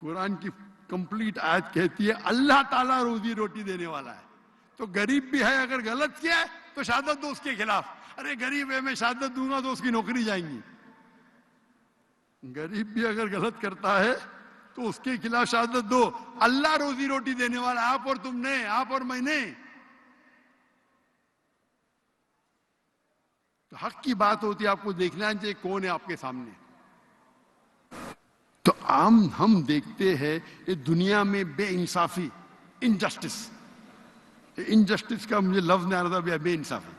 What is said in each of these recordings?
قرآن کی کمپلیٹ آیت کہتی ہے اللہ تعالیٰ روزی روٹی دینے والا ہے. تو غریب بھی ہے اگر غلط کیا ہے تو شہادت دو اس کے خلاف. ارے غریب ہے میں شہادت دوں گا تو اس کی نوکری جائیں گی. غریب بھی اگر غلط کرتا ہے تو اس کے خلاف شہادت دو. اللہ روزی روٹی دینے والا ہے, آپ اور تم نے, آپ اور میں نے. تو حق کی بات ہوتی ہے, آپ کو دیکھنا چاہیے کون ہے آپ کے سامنے. تو عام ہم دیکھتے ہیں یہ دنیا میں بے انصافی, انجسٹس کا مجھے لفظ نہیں آ رہا تھا, بے انصافی.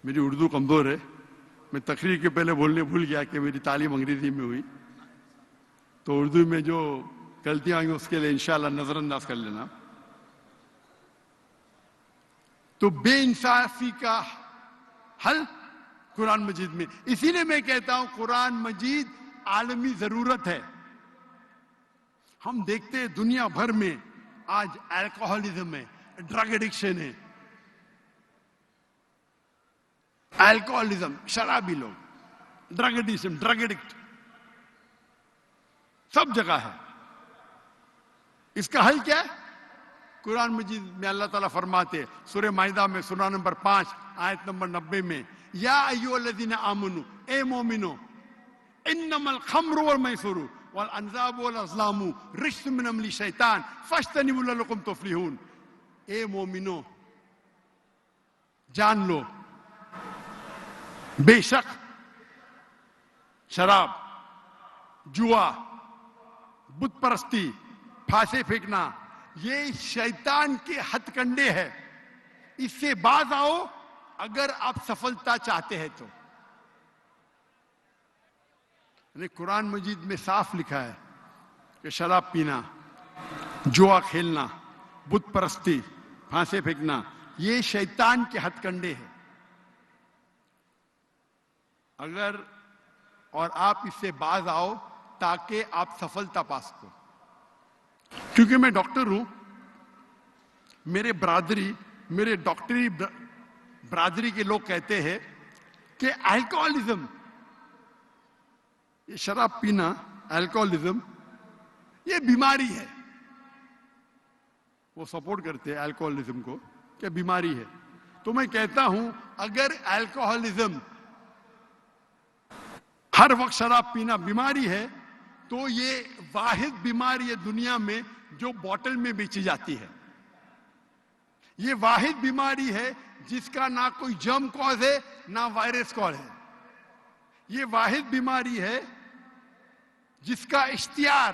میری اردو کمزور ہے, میں تقریر کے پہلے بولنے بھول گیا کہ میری تعلیم انگریزی میں ہوئی, تو اردو میں جو غلطیاں آئیں اس کے لیے انشاءاللہ نظر انداز کر لینا. تو بے انصافی کا حل قرآن مجید میں. اسی لیے میں کہتا ہوں قرآن مجید عالمی ضرورت ہے. ہم دیکھتے ہیں دنیا بھر میں آج الکوہولزم ہے, ڈرگ ایڈکشن ہے. الکوہولزم, شرابی لوگ, ڈرگ ایڈکشن, ڈرگ ایڈکٹ سب جگہ ہے. اس کا حل کیا ہے؟ قرآن مجید میں اللہ تعالیٰ فرماتے سورہ مائدہ میں سورہ نمبر 5 آیت نمبر 90 میں, یا ایھا الذین آمنو, اے مومنو, انما الخمر والمیسر والانصاب والازلام رجس من عمل الشیطان فاجتنبوہ لعلکم تفلحون. اے مومنو جان لو, بے شک شراب, جوا, بت پرستی, پھانسے پھینکنا یہ شیطان کے ہتھ کنڈے ہے. اس سے باز آؤ اگر آپ سفلتا چاہتے ہیں تو. قرآن مجید میں صاف لکھا ہے کہ شراب پینا, جوا کھیلنا, بت پرستی, پھانسے پھینکنا یہ شیطان کے ہتھ کنڈے ہیں. اگر اور آپ اس سے باز آؤ تاکہ آپ سفلتا پا سکو. کیونکہ میں ڈاکٹر ہوں, میرے ڈاکٹری برادری کے لوگ کہتے ہیں کہ الکوہولزم, یہ شراب پینا, الکوہولزم یہ بیماری ہے. وہ سپورٹ کرتے ہیں الکوہولزم کو کہ بیماری ہے. تو میں کہتا ہوں اگر الکوہولزم, ہر وقت شراب پینا بیماری ہے تو یہ واحد بیماری ہے دنیا میں جو بوتل میں بیچی جاتی ہے. یہ واحد بیماری ہے جس کا نہ کوئی جرم کاز ہے نہ وائرس کاز ہے. یہ واحد بیماری ہے جس کا اشتہار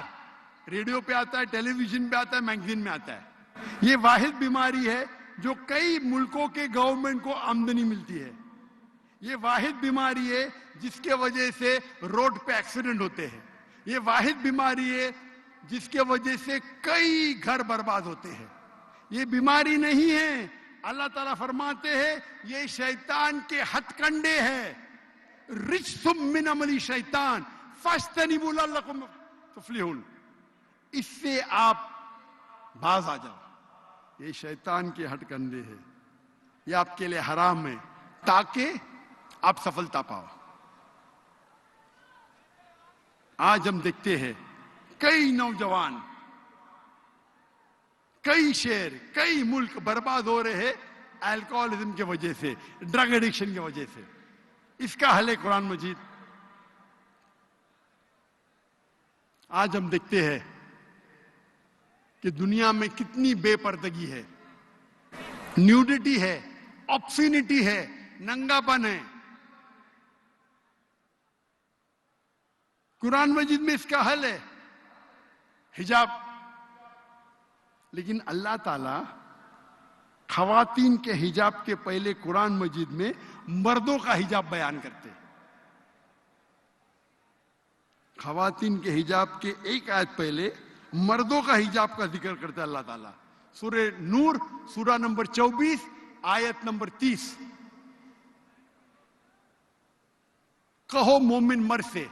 ریڈیو پہ آتا ہے, ٹیلی ویژن پہ آتا ہے, میگزین میں آتا ہے. یہ واحد بیماری ہے جو کئی ملکوں کے گورنمنٹ کو آمدنی ملتی ہے. یہ واحد بیماری ہے جس کے وجہ سے روڈ پہ ایکسیڈنٹ ہوتے ہیں. یہ واحد بیماری ہے جس کے وجہ سے کئی گھر برباد ہوتے ہیں. یہ بیماری نہیں ہے, اللہ تعالیٰ فرماتے ہیں یہ شیطان کے ہتھ کنڈے ہے. رجس من عمل الشیطان فاجتنبوہ لعلکم تفلحون. اس سے آپ باز آ جاؤ. یہ شیطان کے ہتھ کنڈے ہے, یہ آپ کے لیے حرام ہے تاکہ آپ سفلتا پاؤ. آج ہم دیکھتے ہیں کئی نوجوان, کئی شہر, کئی ملک برباد ہو رہے ہیں الکوہولزم کی وجہ سے, ڈرگ ایڈکشن کی وجہ سے. اس کا حل ہے قرآن مجید. آج ہم دیکھتے ہیں کہ دنیا میں کتنی بے پردگی ہے, نیوڈیٹی ہے, آبسینٹی ہے, ننگا پن ہے. قرآن مجید میں اس کا حل ہے حجاب. لیکن اللہ تعالیٰ خواتین کے حجاب کے پہلے قرآن مجید میں مردوں کا حجاب بیان کرتے. خواتین کے حجاب کے ایک آیت پہلے مردوں کا حجاب کا ذکر کرتا ہے اللہ تعالیٰ. سورہ نور سورہ نمبر 24 آیت نمبر 30. کہو مومن مرد سے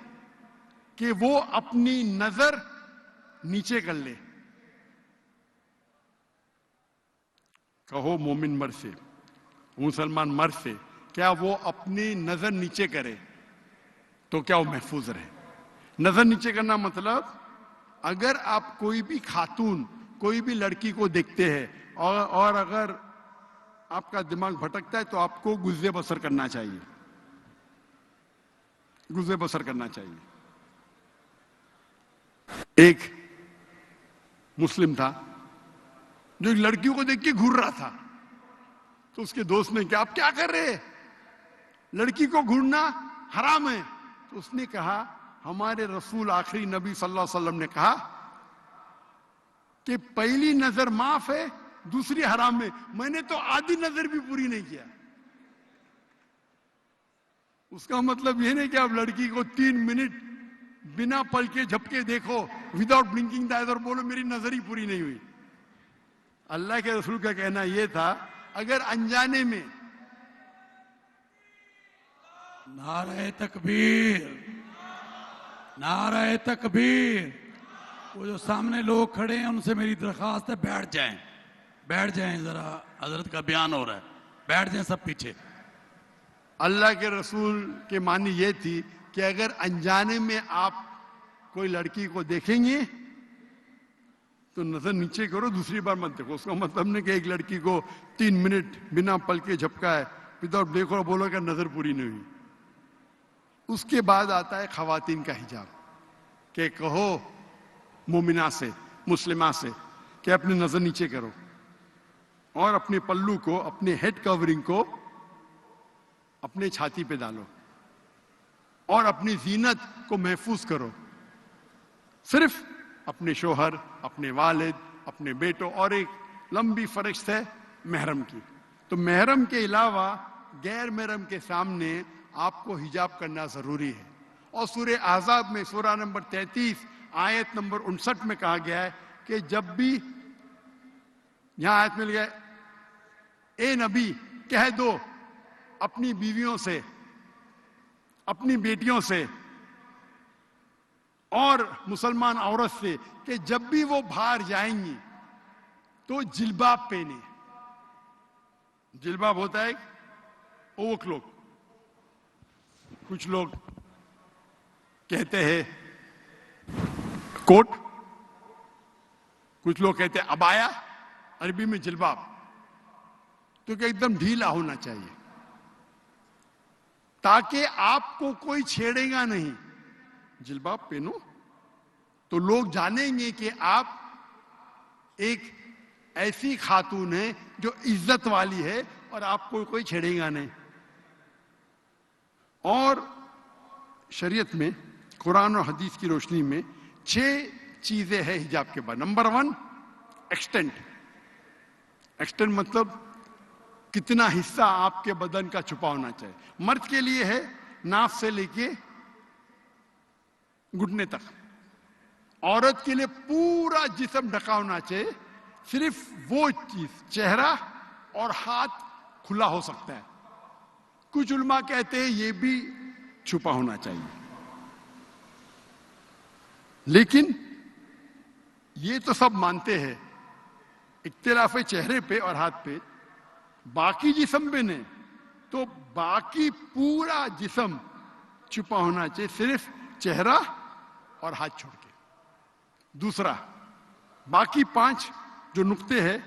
کہ وہ اپنی نظر نیچے کر لے. کہو مومن مرد سے, مسلمان مرد سے, کیا وہ اپنی نظر نیچے کرے تو کیا وہ محفوظ رہے. نظر نیچے کرنا مطلب اگر آپ کوئی بھی خاتون کوئی بھی لڑکی کو دیکھتے ہیں اور اگر آپ کا دماغ بھٹکتا ہے تو آپ کو گزر بسر کرنا چاہیے، گزر بسر کرنا چاہیے. ایک مسلم تھا جو ایک لڑکیوں کو دیکھ کے گھور رہا تھا، تو اس کے دوست نے کہا آپ کیا کر رہے ہیں، لڑکی کو گھورنا حرام ہے. تو اس نے کہا ہمارے رسول آخری نبی صلی اللہ علیہ وسلم نے کہا کہ پہلی نظر معاف ہے، دوسری حرام ہے. میں نے تو آدھی نظر بھی پوری نہیں کیا. اس کا مطلب یہ نہیں کہ آپ لڑکی کو 3 منٹ بنا پل کے جھپکے دیکھو وداؤٹ بلنکنگ دا آئز اور بولو میری نظر ہی پوری نہیں ہوئی. اللہ کے رسول کا کہنا یہ تھا اگر انجانے میں نعرہ تکبیر، نعرہ تکبیر. وہ جو سامنے لوگ کھڑے ہیں ان سے میری درخواست ہے بیٹھ جائیں، بیٹھ جائیں، ذرا حضرت کا بیان ہو رہا ہے، بیٹھ جائیں سب پیچھے. اللہ کے رسول کے معنی یہ تھی کہ اگر انجانے میں آپ کوئی لڑکی کو دیکھیں گے تو نظر نیچے کرو، دوسری بار مت دیکھو. اس کا مطلب نہیں کہ ایک لڑکی کو 3 منٹ بنا پل کے جھپکا ہے وداؤٹ دیکھو بولو کہ نظر پوری نہیں ہوئی. اس کے بعد آتا ہے خواتین کا حجاب، کہ کہو مومنہ سے، مسلمہ سے کہ اپنی نظر نیچے کرو اور اپنے پلو کو، اپنے ہیڈ کورنگ کو اپنے چھاتی پہ ڈالو اور اپنی زینت کو محفوظ کرو. صرف اپنے شوہر، اپنے والد، اپنے بیٹوں اور ایک لمبی فہرست ہے محرم کی. تو محرم کے علاوہ غیر محرم کے سامنے آپ کو حجاب کرنا ضروری ہے. اور سورہ احزاب میں سورہ نمبر 33 آیت نمبر 59 میں کہا گیا ہے کہ جب بھی یہاں آیت مل گئے اے نبی کہہ دو اپنی بیویوں سے، اپنی بیٹیوں سے اور مسلمان عورت سے کہ جب بھی وہ باہر جائیں گی تو جلباب پہنے. جلباب ہوتا ہے اوور کلوک، کچھ لوگ کہتے ہیں کوٹ، کچھ لوگ کہتے ہیں ابایا، عربی میں جلباب، تو کہ ایک دم ڈھیلا ہونا چاہیے تاکہ آپ کو کوئی چھیڑے گا نہیں. جلباب پہنو تو لوگ جانیں گے کہ آپ ایک ایسی خاتون ہیں جو عزت والی ہے اور آپ کو کوئی چھیڑے گا نہیں. اور شریعت میں قرآن اور حدیث کی روشنی میں 6 چیزیں ہیں حجاب کے بعد. Number 1 extent. ایکسٹینٹ مطلب کتنا حصہ آپ کے بدن کا چھپا ہونا چاہیے. مرد کے لیے ہے ناف سے لے کے گھٹنے تک، عورت کے لیے پورا جسم ڈھکا ہونا چاہیے. صرف وہ چیز چہرہ اور ہاتھ کھلا ہو سکتا ہے. کچھ علماء کہتے ہیں یہ بھی چھپا ہونا چاہیے. لیکن یہ تو سب مانتے ہیں، اختلاف ہے چہرے پہ اور ہاتھ پہ. باقی جسم پہ نہیں، تو باقی پورا جسم چھپا ہونا چاہیے، صرف چہرہ اور ہاتھ چھوڑ کے. دوسرا، باقی 5 جو نقطے ہیں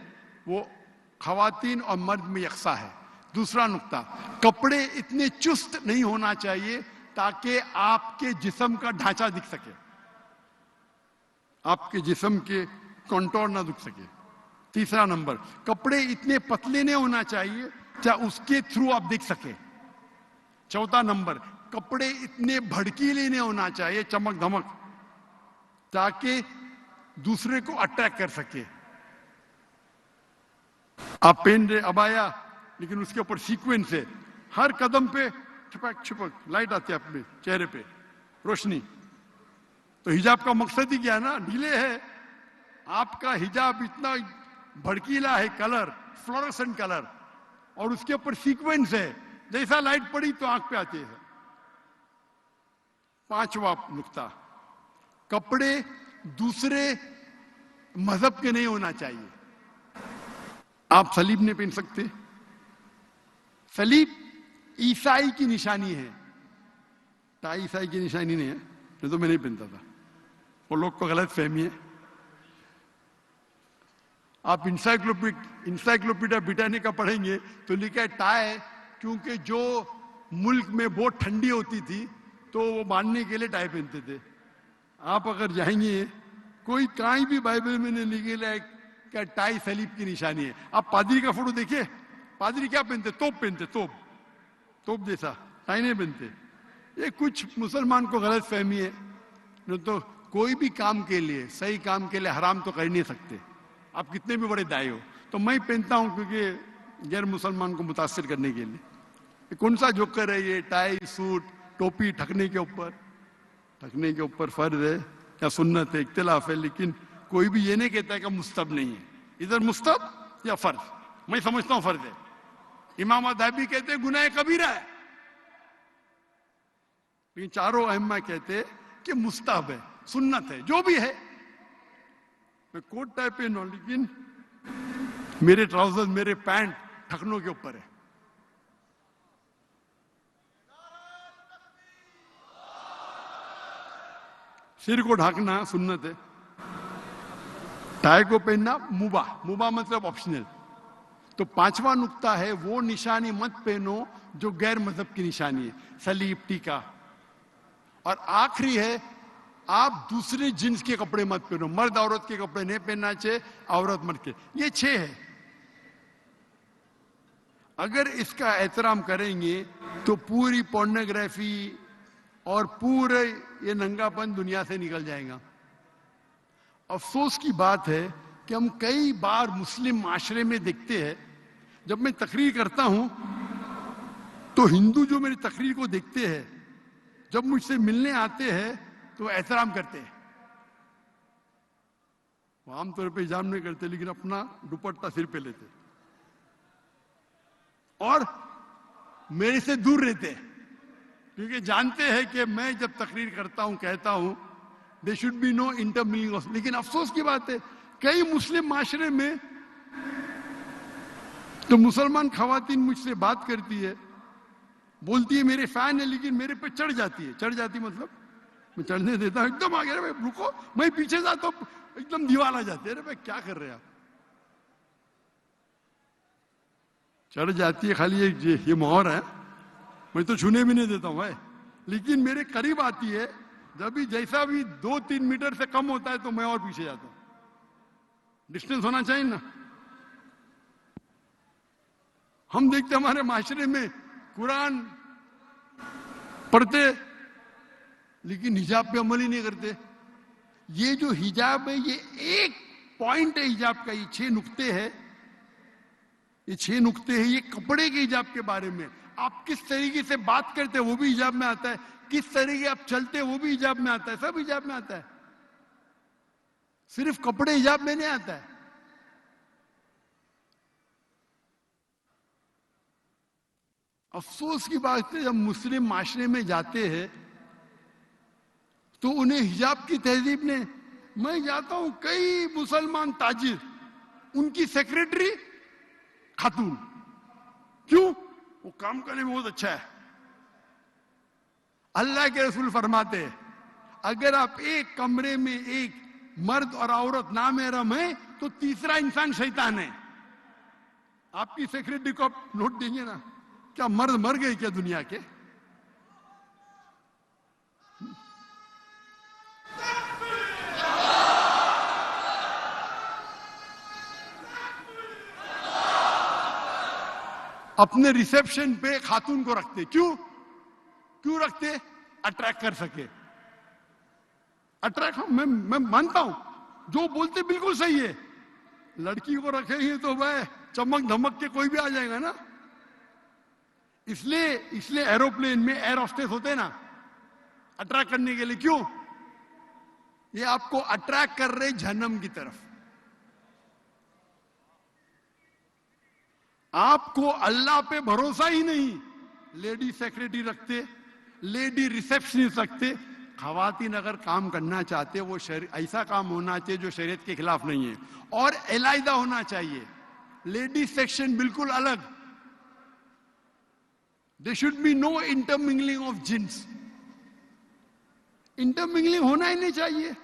وہ خواتین اور مرد میں یکساں ہے. دوسرا نقطہ، کپڑے اتنے چست نہیں ہونا چاہیے تاکہ آپ کے جسم کا ڈھانچہ دکھ سکے، آپ کے جسم کے کنٹور نہ دکھ سکے. تیسرا نمبر، کپڑے اتنے پتلے نہیں ہونا چاہیے چاہے اس کے تھرو آپ دیکھ سکے. چوتھا نمبر، کپڑے اتنے بھڑکیلے نہیں ہونا چاہیے، چمک دھمک، تاکہ دوسرے کو اٹریکٹ کر سکے. آپ پہن رہے ابایا لیکن اس کے اوپر سیکوینس ہے، ہر قدم پہ چھپک چھپک لائٹ آتی ہے اپنے چہرے پہ، روشنی. تو حجاب کا مقصد ہی کیا ہے نا، ڈھیلے ہے. آپ کا حجاب اتنا بھڑکیلا ہے، کلر فلورسنٹ کلر، اور اس کے اوپر سیکوینس ہے، جیسا لائٹ پڑی تو آنکھ پہ آتی ہے. 5واں نقطہ، کپڑے دوسرے مذہب کے نہیں ہونا چاہیے. آپ صلیب نہیں پہن سکتے. صلیب عیسائی کی نشانی ہے، تا عیسائی کی نشانی نہیں ہے. नहीं तो मैं नहीं पहनता था। वो लोग को गलत फहमी है। आप इंसाइक्लोपीडिया ब्रिटानिका पढ़ेंगे तो लिखा है टाई, क्योंकि जो मुल्क में बहुत ठंडी होती थी तो वो बांधने के लिए टाई पहनते थे। आप अगर जाएंगे कोई कहीं भी बाइबल में नहीं लिखा है क्या टाई सलीब की निशानी है। आप पादरी का फोटो देखिए, पादरी क्या पहनते? तोप पहनते, तोप जैसा, टाई नहीं पहनते। ये कुछ मुसलमान को गलत फहमी है। नहीं तो कोई भी काम के लिए, सही काम के लिए हराम तो कर नहीं सकते, आप कितने भी बड़े दाई हो। तो मैं पहनता हूं क्योंकि गैर मुसलमान को मुतासिर करने के लिए। कौन सा जोकर है ये? टाई, सूट, टोपी ढकने के ऊपर फर्ज है या सुन्नत है, इख्तिलाफ है, लेकिन कोई भी ये नहीं कहता है कि मुस्तहब नहीं है। इधर मुस्तहब या फर्ज, मैं समझता हूं फर्ज है। इमाम अदाबी कहते हैं गुनाह कबीरा है, लेकिन चारों अइम्मा कहते हैं कि मुस्तहब है, सुन्नत है, जो भी है। मैं कोट टाइप पहनू, लेकिन मेरे ट्राउजर, मेरे पैंट ढकनों के ऊपर है। सिर को ढकना सुन्नत है, टाई को पहनना मुबा मतलब ऑप्शनल। तो पांचवा नुक्ता है वो निशानी मत पहनो जो गैर मजहब की निशानी है, सलीब, टीका। और आखिरी है आप दूसरे जिन्स के कपड़े मत पहनो, मर्द औरत के कपड़े नहीं पहनना चाहिए, औरत मर्द के। ये 6 है। अगर इसका एहतराम करेंगे तो पूरी पोर्नोग्राफी और पूरे ये नंगापन दुनिया से निकल जाएगा। अफसोस की बात है कि हम कई बार मुस्लिम माशरे में देखते हैं, जब मैं तकरीर करता हूं तो हिंदू जो मेरी तकरीर को देखते हैं, जब मुझसे मिलने आते हैं तो एहतराम करते हैं। वो आमतौर पे हिजाब नहीं करते, लेकिन अपना दुपट्टा सिर पे लेते और मेरे से दूर रहते हैं, क्योंकि जानते हैं कि मैं जब तकरीर करता हूं, कहता हूं they should be no intermingling. लेकिन अफसोस की बात है कई मुस्लिम माशरे में तो मुसलमान खवातीन मुझसे बात करती है, बोलती है मेरे फैन है, लेकिन मेरे पे चढ़ जाती मतलब मैं चढ़ने देता हूं, एकदम आगे भाई रुको, मैं पीछे जाता हूं, एकदम दीवार आ जाती है। अरे भाई क्या कर रहे हैं आप? चढ़ जाती है, खाली ये मोहर है, मैं तो छूने भी नहीं देता हूं भाई। लेकिन मेरे करीब आती है, जब भी जैसा भी 2-3 मीटर से कम होता है तो मैं और पीछे जाता हूं। डिस्टेंस होना चाहिए ना। हम देखते हमारे माशरे में कुरान पढ़ते लेकिन हिजाब पे अमल ही नहीं करते। ये जो हिजाब है ये एक पॉइंट है हिजाब का, ये 6 नुक्ते हैं, ये 6 नुक्ते हैं। ये कपड़े के हिजाब के बारे में, आप किस तरीके से बात करते हैं वो भी हिजाब में आता है, किस तरीके आप चलते हैं वो भी हिजाब में आता है, सब हिजाब में आता है। सिर्फ कपड़े हिजाब में नहीं आता है। अफसोस की बात है जब मुस्लिम माशरे में जाते हैं तो उन्हें हिजाब की तहजीब ने, मैं जाता हूं कई मुसलमान ताजिर, उनकी सेक्रेटरी खातून। क्यों? वो काम करने में बहुत अच्छा है। अल्लाह के रसूल फरमाते हैं अगर आप एक कमरे में एक मर्द और औरत नामहरम है तो तीसरा इंसान शैतान है। आपकी सेक्रेटरी को आप नोट देंगे ना, क्या मर्द मर गए क्या दुनिया के? अपने रिसेप्शन पे खातून को रखते, क्यों रखते? अट्रैक्ट कर सके। अट्रैक्ट, मैं मानता हूं जो बोलते बिल्कुल सही है। लड़की को रखेंगे तो भाई चमक धमक के कोई भी आ जाएगा ना। इसलिए एरोप्लेन में एयर होस्टेस होते हैं ना, अट्रैक्ट करने के लिए। क्यों? ये आपको अट्रैक्ट कर रहे जहन्नम की तरफ। आपको अल्लाह पे भरोसा ही नहीं, लेडी सेक्रेटरी रखते, लेडी रिसेप्शनिस्ट रखते। खवातीन अगर काम करना चाहते वो ऐसा काम होना चाहिए जो शरीयत के खिलाफ नहीं है और अलहदा होना चाहिए। लेडी सेक्शन बिल्कुल अलग। There should be no intermingling of jinns. Intermingling होना ही नहीं चाहिए।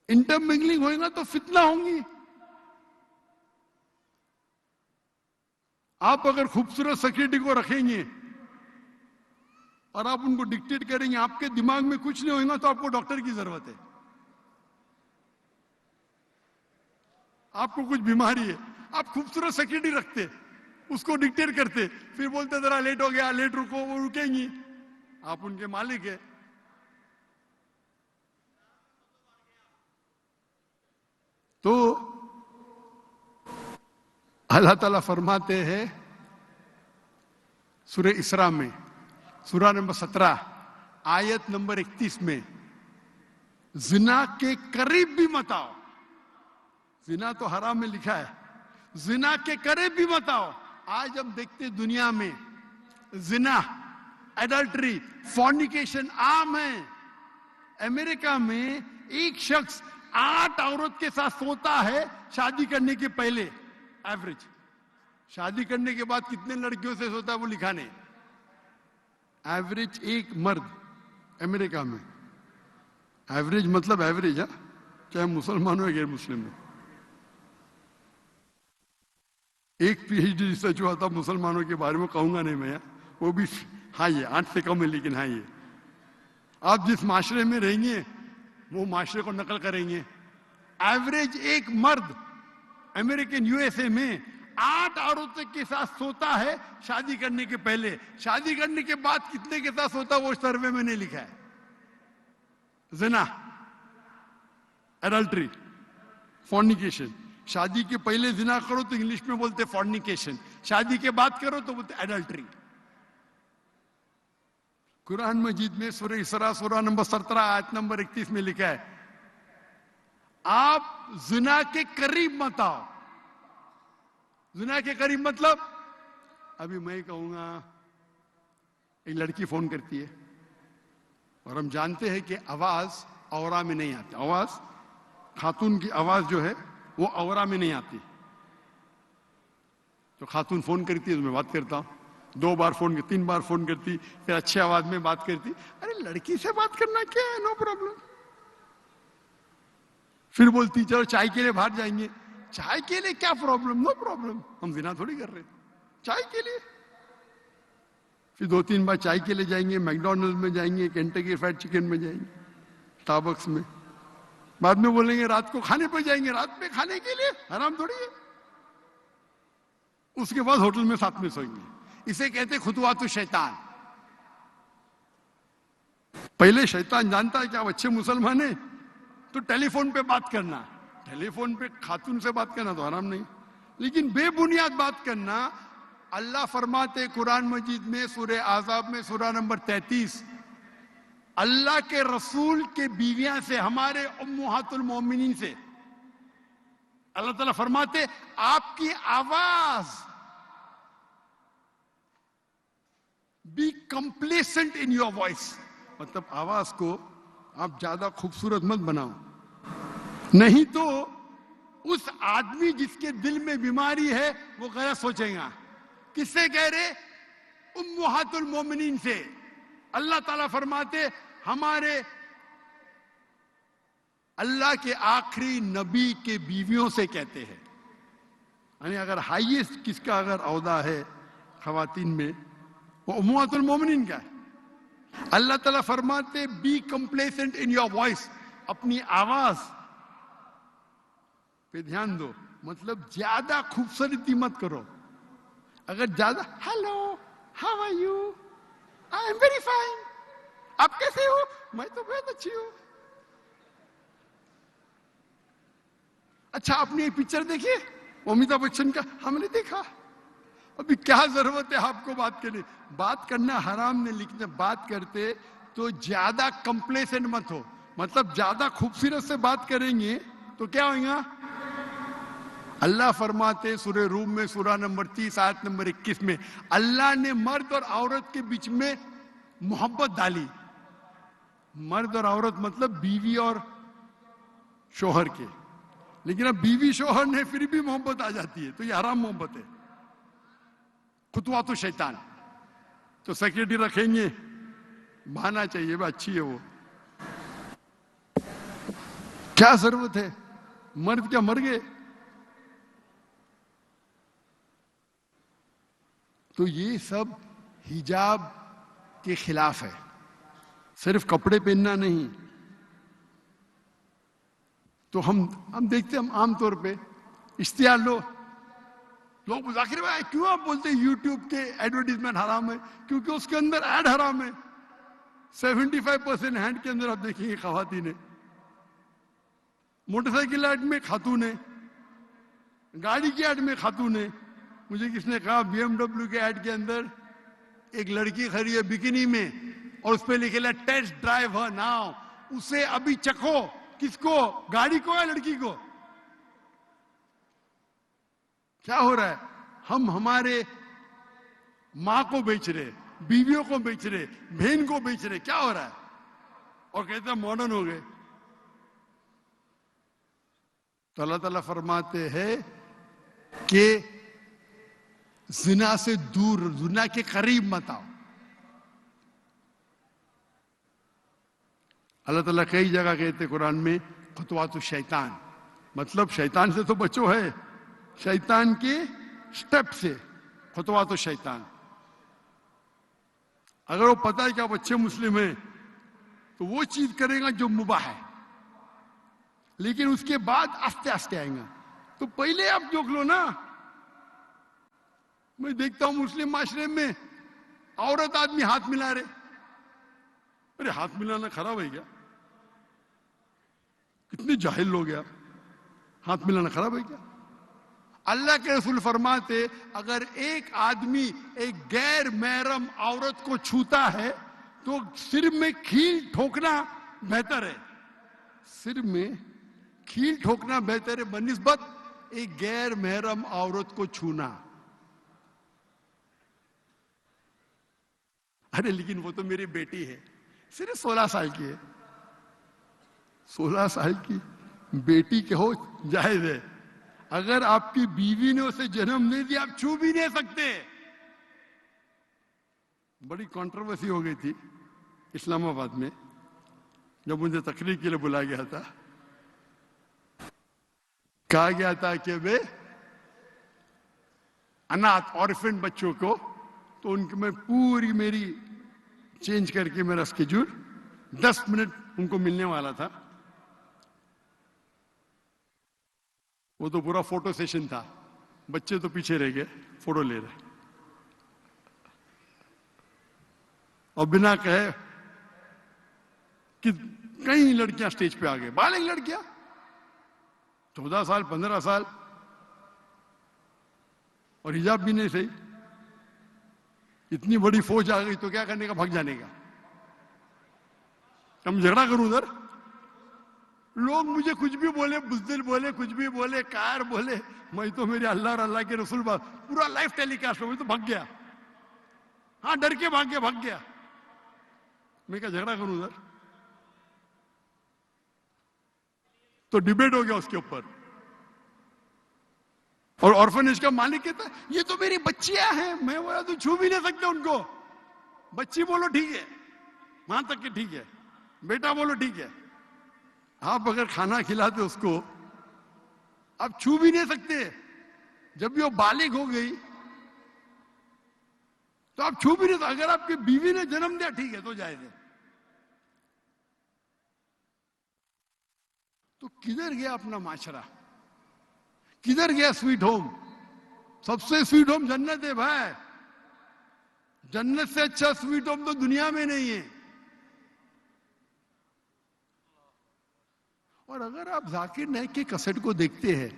इंटरमिंगलिंग होगा तो फितना होंगी। आप अगर खूबसूरत सेक्रेटरी को रखेंगे और आप उनको डिक्टेट करेंगे, आपके दिमाग में कुछ नहीं होगा, तो आपको डॉक्टर की जरूरत है। आपको कुछ बीमारी है, आप खूबसूरत सेक्रेटरी रखते, उसको डिक्टेट करते, फिर बोलते जरा लेट हो गया, लेट रुको, वो रुकेंगी। आप उनके मालिक है। तो अल्लाह ताला फरमाते हैं सूरह इसरा में, सूरा नंबर 17 आयत नंबर 31 में, जिना के करीब भी मत आओ। जिना तो हराम में लिखा है, जिना के करीब भी मत आओ। आज हम देखते दुनिया में जिना, एडल्ट्री, फॉर्निकेशन आम है। अमेरिका में एक शख्स 8 औरत के साथ सोता है शादी करने के पहले, एवरेज। शादी करने के बाद कितने लड़कियों से सोता है वो लिखा नहीं। एवरेज एक मर्द अमेरिका में, एवरेज मतलब एवरेज है, चाहे मुसलमान हो या गैर मुस्लिम हो। एक पीएचडी रिसर्च हुआ था मुसलमानों के बारे में, कहूंगा नहीं मैं, वो भी हाँ ये 8 से कम है, लेकिन हाँ ये आप जिस माशरे में रहेंगे वो माशरे को नकल करेंगे। एवरेज एक मर्द अमेरिकन यूएसए में 8 औरतों के साथ सोता है शादी करने के पहले। शादी करने के बाद कितने के साथ सोता वो सर्वे में नहीं लिखा है। जिना, एडल्ट्री, फॉर्निकेशन। शादी के पहले जिना करो तो इंग्लिश में बोलते फॉर्निकेशन, शादी के बाद करो तो बोलते एडल्ट्री। कुरान मजीद में सूरह इसरा सूरा नंबर 17 आयत नंबर 31 में लिखा है, आप जिना के करीब मत आओ। जिना के करीब मतलब, अभी मैं कहूंगा एक लड़की फोन करती है और हम जानते हैं कि आवाज औरा में नहीं आती। आवाज, खातून की आवाज जो है वो औरा में नहीं आती। तो खातून फोन करती है तो मैं बात करता हूं, 2 बार फोन, 3 बार फोन करती, फिर अच्छी आवाज में बात करती। अरे लड़की से बात करना क्या है, नो प्रॉब्लम। फिर बोलती चलो चाय के लिए बाहर जाएंगे। चाय के लिए क्या प्रॉब्लम, नो प्रॉब्लम, हम जिना थोड़ी कर रहे, चाय के लिए। फिर 2-3 बार चाय के लिए जाएंगे, मैकडॉनल्ड में जाएंगे, केंटकी फ्राइड चिकन में जाएंगे, स्टारबक्स में। बाद में बोलेंगे रात को खाने पर जाएंगे, रात में खाने के लिए, आराम थोड़ी है। उसके बाद होटल में साथ में सोएंगे। इसे कहते खुतवातु शैतान। पहले शैतान जानता है कि आप अच्छे मुसलमान हैं तो टेलीफोन पे बात करना, टेलीफोन पे खातून से बात करना तो आराम नहीं, लेकिन बेबुनियाद बात करना। अल्लाह फरमाते कुरान मजीद में सूरह आज़ाब में सूरा नंबर 33, अल्लाह के रसूल के बीवियां से, हमारे उम्मुहातुल मोमिनीन से अल्लाह ताला फरमाते आपकी आवाज be complacent in your voice, मतलब आवाज को आप ज्यादा खूबसूरत मत बनाओ, नहीं तो उस आदमी जिसके दिल में बीमारी है वो गलत सोचेगा। किससे कह रहे? उम्मुहातुल मोमिनीन से। अल्लाह ताला फरमाते हमारे अल्लाह के आखिरी नबी के बीवियों से कहते हैं। यानी अगर हाईएस्ट किसका अगर औहदा है खवातीन में, वो उम्मुहातुल मोमिनीन का है। अल्लाह ताला फरमाते be complacent in your voice, अपनी आवाज पे ध्यान दो, मतलब ज्यादा खूबसूरती मत करो। अगर ज्यादा hello how are you, I am very fine, आप कैसे हो, मैं तो बहुत अच्छी हूं। अच्छा आपने ये पिक्चर देखी अमिताभ बच्चन का? हमने देखा। अभी क्या जरूरत है आपको बात करने? बात करना हराम ने लिखने, बात करते तो ज्यादा कंप्लेसेंट मत हो, मतलब ज्यादा खूबसूरत से बात करेंगे तो क्या होगा? अल्लाह फरमाते सूरह रूम में सूरा नंबर 30 आयत नंबर 21 में, अल्लाह ने मर्द और औरत के बीच में मोहब्बत डाली। मर्द और औरत मतलब बीवी और शोहर के, लेकिन अब बीवी शोहर ने फिर भी मोहब्बत आ जाती है तो ये हराम मोहब्बत है, खुतवा तो शैतान। तो सेक्रेटरी रखेंगे बहाना चाहिए, भाई अच्छी है वो, क्या जरूरत है, मर्द क्या मर गए। तो ये सब हिजाब के खिलाफ है, सिर्फ कपड़े पहनना नहीं। तो हम देखते हैं, हम आमतौर पे इश्तिहार लोग जाकिर भाई क्यों आप बोलते हैं यूट्यूब के एडवर्टीजमेंट हराम है? क्योंकि उसके अंदर ऐड हराम है। 75% हैंड के अंदर आप देखेंगे खवातीन है, मोटरसाइकिल ऐड में खातून है, गाड़ी की ऐड में खातून है। मुझे किसने कहा BMW के ऐड के अंदर एक लड़की खड़ी है बिकिनी में और उस पर लिखेला टेस्ट ड्राइव हर नाउ, उसे अभी चखो। किसको? गाड़ी को या लड़की को? क्या हो रहा है? हम हमारे मां को बेच रहे, बीवियों को बेच रहे, बहन को बेच रहे। क्या हो रहा है? और कहते हैं मॉडर्न हो गए। तो अल्लाह ताला फरमाते हैं कि जिना से दूर, जिना के करीब मत आओ। अल्लाह ताला कई जगह कहते कुरान में खुतवातु शैतान, मतलब शैतान से तो बचो है, शैतान के स्टेप से खुतवातु शैतान। अगर वो पता है कि आप अच्छे मुस्लिम हैं तो वो चीज करेगा जो मुबाह है, लेकिन उसके बाद आस्ते आस्ते आएगा। तो पहले आप जोख लो ना। मैं देखता हूं मुस्लिम माशरे में औरत आदमी हाथ मिला रहे। अरे हाथ मिलाना खराब है क्या? कितने जाहिल लोग हैं। हाथ मिलाना खराब है क्या? अल्लाह के रसूल फरमाते अगर एक आदमी एक गैर महरम औरत को छूता है तो सिर में खील ठोकना बेहतर है। सिर में खील ठोकना बेहतर है बनिस्बत एक गैर महरम औरत को छूना। अरे लेकिन वो तो मेरी बेटी है, सिर्फ 16 साल की है। 16 साल की बेटी के हो जायज है। अगर आपकी बीवी ने उसे जन्म नहीं दिया आप छू भी नहीं सकते। बड़ी कंट्रोवर्सी हो गई थी इस्लामाबाद में जब मुझे तकरीर के लिए बुलाया गया था। कहा गया था कि वे अनाथ ऑर्फन बच्चों को, तो उनकी मैं पूरी मेरी चेंज करके मेरा स्केड्यूल 10 मिनट उनको मिलने वाला था। वो तो पूरा फोटो सेशन था, बच्चे तो पीछे रह गए, फोटो ले रहे। और बिना कहे कि कई लड़कियां स्टेज पे आ गए, बालिग लड़कियां 14 साल 15 साल, और हिजाब भी नहीं सही। इतनी बड़ी फौज आ गई तो क्या करने का, भाग जाने का। हम झगड़ा करूं उधर, लोग मुझे कुछ भी बोले, बुज़दिल बोले, कुछ भी बोले, कार बोले, मैं तो मेरे अल्लाह और अल्लाह के रसूल बात पूरा लाइव टेलीकास्ट हो, मैं तो भाग गया। हाँ डर के भाग गया। मैं क्या झगड़ा करूं उधर? तो डिबेट हो गया उसके ऊपर। और ऑर्फनेज का मालिक कहता है ये तो मेरी बच्चियां हैं। मैं बोला तो छू भी नहीं सकते उनको। बच्ची बोलो ठीक है, वहां तक के ठीक है, बेटा बोलो ठीक है। आप अगर खाना खिलाते उसको आप छू भी नहीं सकते। जब भी वो बालिग हो गई तो आप छू भी नहीं सकते। अगर आपकी बीवी ने जन्म दिया ठीक है तो जायज है। तो किधर गया अपना माशरा, किधर गया स्वीट होम? सबसे स्वीट होम जन्नत है भाई। जन्नत से अच्छा स्वीट होम तो दुनिया में नहीं है। और अगर आप जाकिर नाइक के कैसेट को देखते हैं,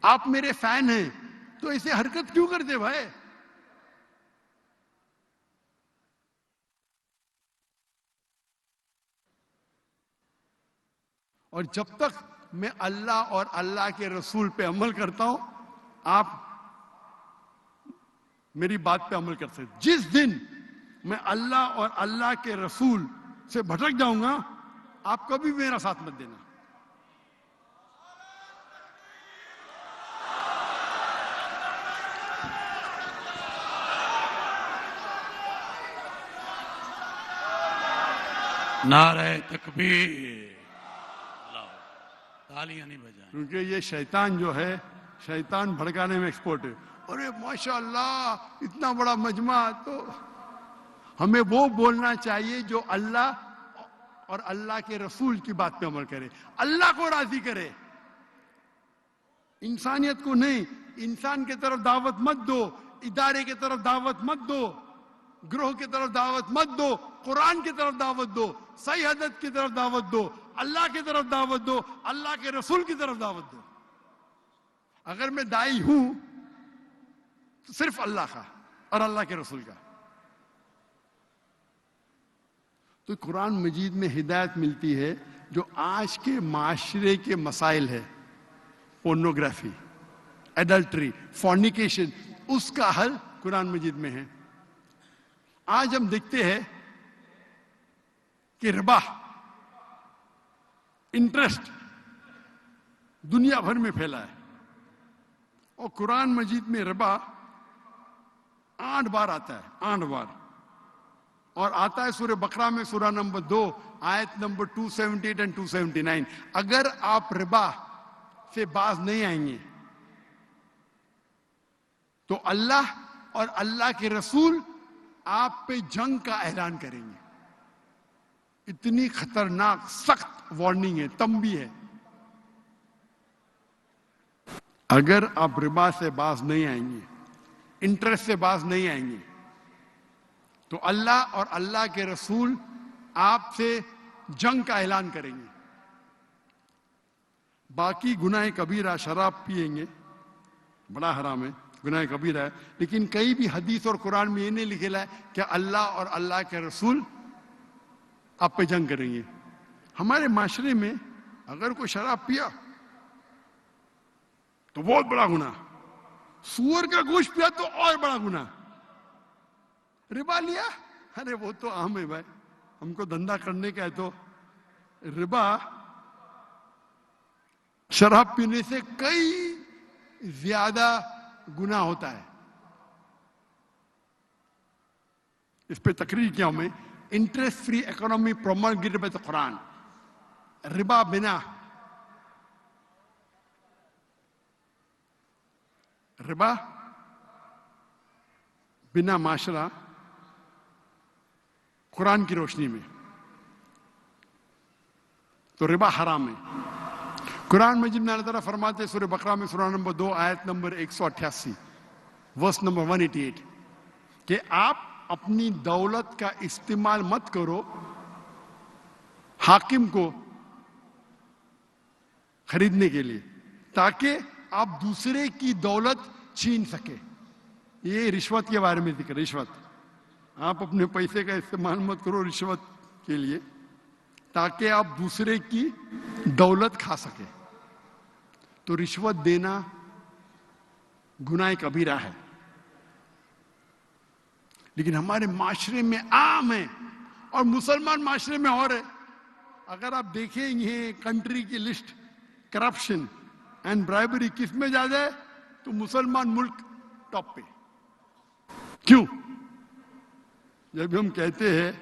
आप मेरे फैन हैं, तो ऐसे हरकत क्यों करते भाई? और जब तक मैं अल्लाह और अल्लाह के रसूल पे अमल करता हूं, आप मेरी बात पे अमल कर सकते। जिस दिन मैं अल्लाह और अल्लाह के रसूल से भटक जाऊंगा, आप कभी मेरा साथ मत देना। नारे तकबीर। अल्लाह, तालियां नहीं बजाएं। क्योंकि ये शैतान जो है, शैतान भड़काने में एक्सपर्ट है। अरे माशाअल्लाह इतना बड़ा मजमा, तो हमें वो बोलना चाहिए जो अल्लाह और अल्लाह के रसूल की बात पे अमल करे, अल्लाह को राजी करे, इंसानियत को नहीं। इंसान की तरफ दावत मत दो, इदारे की तरफ दावत मत दो, ग्रोह की तरफ दावत मत दो, कुरान की तरफ दावत दो, सही हदत की तरफ दावत दो, अल्लाह की तरफ दावत दो, अल्लाह के रसूल की तरफ दावत दो। अगर मैं दाई हूं तो सिर्फ अल्लाह का और अल्लाह के रसूल का। तो कुरान मजीद में हिदायत मिलती है जो आज के माशरे के मसाइल है, पोर्नोग्राफी, एडल्ट्री, फॉर्निकेशन, उसका हल कुरान मजीद में है। आज हम देखते हैं कि रिबा, इंटरेस्ट दुनिया भर में फैला है, और कुरान मजीद में रिबा 8 बार आता है, 8 बार, और आता है सूरह बकरा में, सूरह नंबर 2 आयत नंबर 278 एंड 279। अगर आप रिबा से बाज नहीं आएंगे तो अल्लाह और अल्लाह के रसूल आप पे जंग का ऐलान करेंगे। इतनी खतरनाक सख्त वार्निंग है, तंबी है। अगर आप रिबा से बाज नहीं आएंगे, इंटरेस्ट से बाज नहीं आएंगे, तो अल्लाह और अल्लाह के रसूल आपसे जंग का ऐलान करेंगे। बाकी गुनाह कबीरा, शराब पिएंगे, बड़ा हराम है, गुनाह कबीरा है, लेकिन कहीं भी हदीस और कुरान में ये नहीं लिखेला है कि अल्लाह और अल्लाह के रसूल आप पे जंग करेंगे। हमारे माशरे में अगर कोई शराब पिया तो बहुत बड़ा गुनाह, सूअर का गोश्त पिया तो और बड़ा गुनाह, रिबा लिया, अरे वो तो आम है भाई, हमको धंधा करने का है। तो रिबा शराब पीने से कई ज्यादा गुनाह होता है। इस पे तकरीर किया मैं, interest free economy promulgated by the Quran. रिबा बिना माशरा कुरान की रोशनी में तो रिबा हराम है। कुरान मजीद में अल्लाह ताला फरमाते हैं सूरह बकरा में, सूरह नंबर 2 आयत नंबर 188 वर्स नंबर 188 कि आप अपनी दौलत का इस्तेमाल मत करो हाकिम को खरीदने के लिए ताकि आप दूसरे की दौलत छीन सके। ये रिश्वत के बारे में जिक्र, रिश्वत, आप अपने पैसे का इस्तेमाल मत करो रिश्वत के लिए ताकि आप दूसरे की दौलत खा सके। तो रिश्वत देना गुनाह कबीरा है, लेकिन हमारे माशरे में आम है और मुसलमान माशरे में और है। अगर आप देखेंगे कंट्री की लिस्ट, करप्शन एंड ब्राइबरी किस में ज्यादा है, तो मुसलमान मुल्क टॉप पे। क्यों? जब हम कहते हैं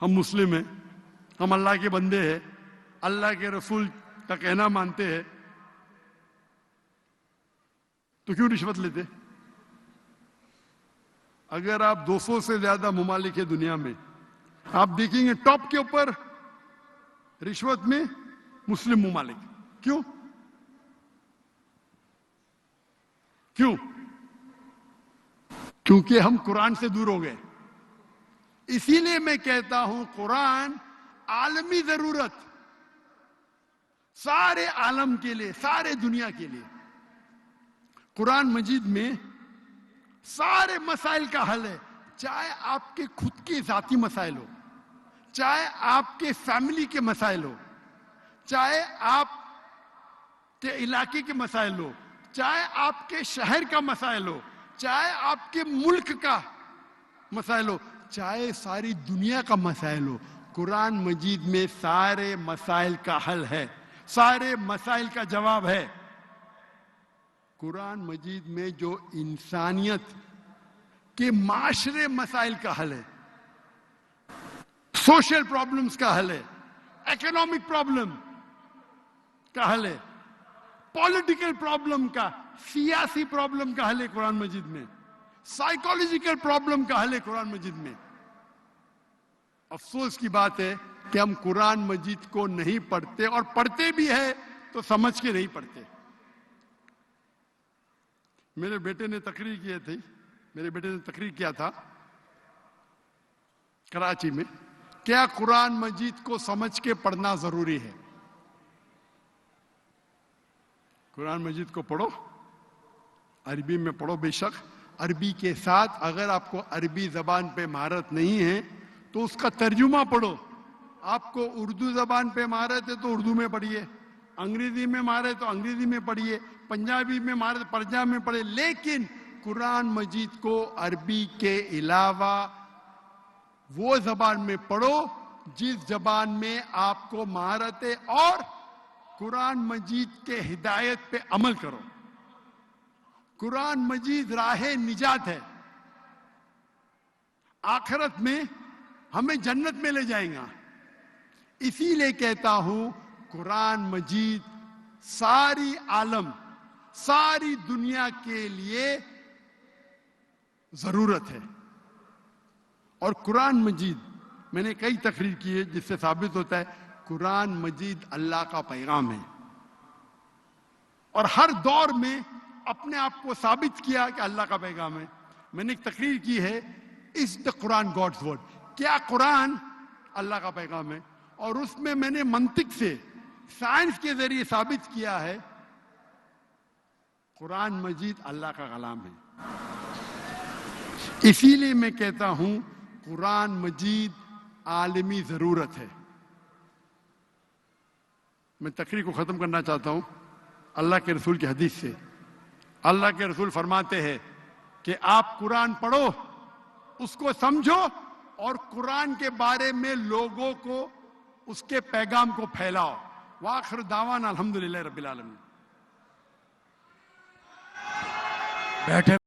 हम मुस्लिम हैं, हम अल्लाह के बंदे हैं, अल्लाह के रसूल का कहना मानते हैं, तो क्यों रिश्वत लेते? अगर आप 200 से ज्यादा मुमालिक है दुनिया में, आप देखेंगे टॉप के ऊपर रिश्वत में मुस्लिम मुमालिक। क्यों? क्यों? क्योंकि हम कुरान से दूर हो गए। इसीलिए मैं कहता हूं कुरान आलमी जरूरत, सारे आलम के लिए, सारे दुनिया के लिए। कुरान मजीद में सारे मसाइल का हल है, चाहे आपके खुद के जाती मसाइल हो, चाहे आपके फैमिली के मसाइल हो, चाहे आप के इलाके के मसाइल हो, चाहे आपके शहर का मसाइल हो, चाहे आपके मुल्क का मसाइल हो, चाहे सारी दुनिया का मसाइल हो, कुरान मजीद में सारे मसाइल का हल है, सारे मसाइल का जवाब है। कुरान मजीद में जो इंसानियत के माशरे मसाइल का हल है, सोशल प्रॉब्लम्स का हल है, इकोनॉमिक प्रॉब्लम का हल है, पॉलिटिकल प्रॉब्लम का, सियासी प्रॉब्लम का हल है कुरान मजीद में, साइकोलॉजिकल प्रॉब्लम का हल है कुरान मजीद में। अफसोस की बात है कि हम कुरान मजीद को नहीं पढ़ते, और पढ़ते भी है तो समझ के नहीं पढ़ते। मेरे बेटे ने तकरीर किया था कराची में, क्या कुरान मजीद को समझ के पढ़ना जरूरी है? कुरान मजीद को पढ़ो, अरबी में पढ़ो बेशक, अरबी के साथ अगर आपको अरबी जबान पे महारत नहीं है तो उसका तर्जुमा पढ़ो। आपको उर्दू जबान पे महारत है तो उर्दू में पढ़िए, अंग्रेजी में महारत है तो अंग्रेजी में पढ़िए, पंजाबी में महारत पंजाबी में पढ़िए, लेकिन कुरान मजीद को अरबी के अलावा वो जबान में पढ़ो जिस जबान में आपको महारत है, और कुरान मजीद के हिदायत पे अमल करो। कुरान मजीद राह निजात है, आखिरत में हमें जन्नत में ले जाएगा। इसीलिए कहता हूं कुरान मजीद सारी आलम, सारी दुनिया के लिए जरूरत है। और कुरान मजीद मैंने कई तकरीर की है जिससे साबित होता है कुरान मजीद अल्लाह का पैगाम है, और हर दौर में अपने आप को साबित किया कि अल्लाह का पैगाम है। मैंने एक तकरीर की है, is the Quran God's word, क्या कुरान अल्लाह का पैगाम है? और उसमें मैंने मंतिक से, साइंस के जरिए साबित किया है कुरान मजीद अल्लाह का कलाम है। इसीलिए मैं कहता हूं कुरान मजीद आलमी जरूरत है। मैं तकरीर को खत्म करना चाहता हूं अल्लाह के रसूल की हदीस से। अल्लाह के रसूल फरमाते हैं कि आप कुरान पढ़ो, उसको समझो, और कुरान के बारे में लोगों को, उसके पैगाम को फैलाओ। वाखिर दावाना अल्हम्दुलिल्लाह रब्बिल आलमीन। बैठे